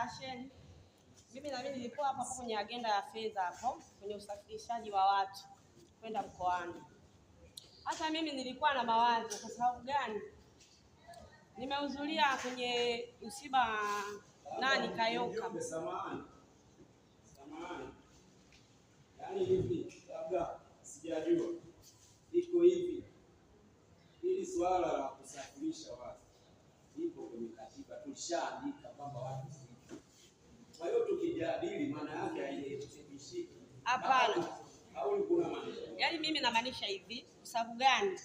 discussion. Mimi nilikuwa hapo kwenye agenda ya fedha hapo kwenye usafirishaji wa watu kwenda mkoani. Hata mimi nilikuwa na mawazo. Kwa sababu gani? Nimehudhuria kwenye msiba Kayoka. Samahani. Yaani hivi labda sijajua. Iko hivi. Hili swala la kusafirisha watu ipo kwenye katiba, tulishaandika kwamba watu sisi. Kwa hiyo tukijadili maana yake hairekebishiki. Hapana. Au kuna maana? Yaani mimi namaanisha hivi, kwa sababu gani?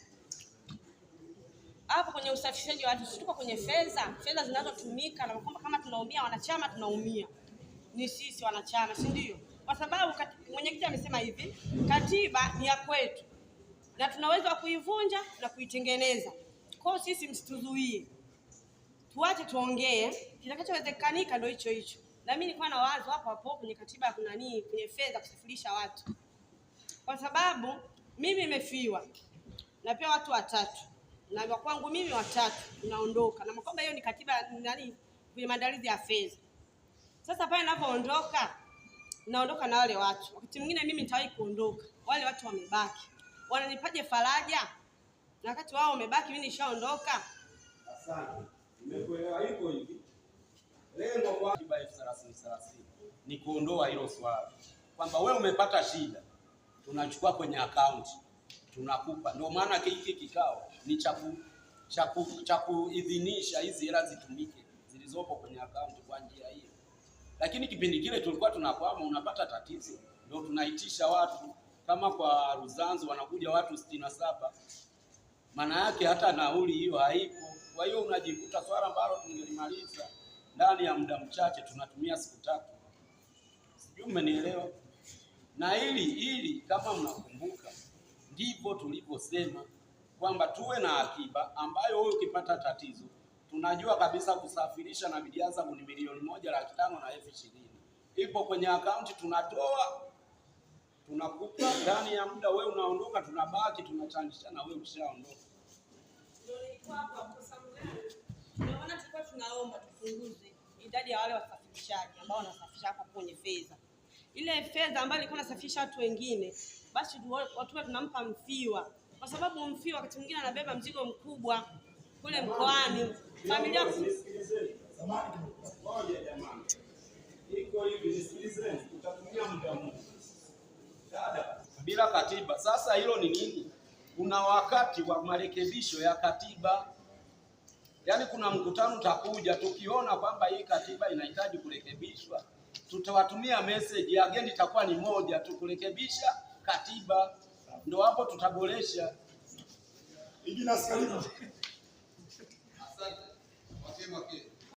Hapo kwenye usafirishaji wa watu tuko kwenye fedha zinazotumika, na kwamba kama tunaumia wanachama tunaumia. Ni sisi wanachama, si ndio? Kwa sababu mwenyekiti amesema hivi, katiba ni ya kwetu na tunaweza kuivunja na kuitengeneza. Kwa hiyo sisi msituzuie. Tuache tuongee, kitakachowezekanika ndio hicho. Na mimi nilikuwa na wazo hapo kwenye katiba kuna kwenye fedha kusafirisha watu. Kwa sababu mimi nimefiwa na pia watu watatu. Na kwangu mimi watatu tunaondoka. Na kwamba hiyo ni katiba kwenye maandalizi ya fedha. Sasa pale ninapoondoka, naondoka na wale watu. Wakati mwingine mimi nitawahi kuondoka. Wale watu wamebaki. Wananipaje faraja? Na wakati wao wamebaki mimi nishaondoka. Asante. Nimekuelewa iko hivi. Lengo kwa katiba 30 ni kuondoa hilo swala. Kwamba wewe umepata shida, tunachukua kwenye account, tunakupa. Ndio maana hiki kikao ni cha kuidhinisha hizi hela zitumike zilizopo kwenye account kwa njia hiyo. Lakini kipindi kile tulikuwa tunakwama, unapata tatizo, ndio tunaitisha watu. Kama kwa Ruzanzo wanakuja watu 67, maana yake hata nauli hiyo haipo. Kwa hiyo unajikuta swala ambalo tungelimaliza ndani ya muda mchache tunatumia siku 3. Sijui umenielewa? Na ili kama mnakumbuka, ndipo tuliposema kwamba tuwe na akiba ambayo wewe ukipata tatizo, tunajua kabisa kusafirisha na bidhaa zangu ni milioni 1,500,000 na 20,000. Ipo kwenye akaunti, tunatoa tunakupa ndani ya muda, wewe unaondoka, tunabaki tunachangishana, wewe ukishaondoka. Ndio nilikuwa hapo kwa sababu gani? Ndio maana tulikuwa tunaomba tupunguze idadi ya wale wasafirishaji ambao wanasafirisha hapo kwenye fedha. Ile fedha ambayo ilikuwa inasafirisha watu wengine, basi watu tunampa mfiwa. Kwa sababu mfiwa wakati mwingine anabeba mzigo mkubwa kule mkoani. Familia moja jamani. Iko hivi, nisikilizeni, tutatumia muda mwingi. Dada, bila katiba. Sasa hilo ni nini? Kuna wakati wa marekebisho ya katiba. Yaani kuna mkutano utakuja, tukiona kwamba hii katiba inahitaji kurekebishwa, tutawatumia message, agenda itakuwa ni moja tu, kurekebisha katiba. Ndio hapo tutaboresha. Asante. Asante.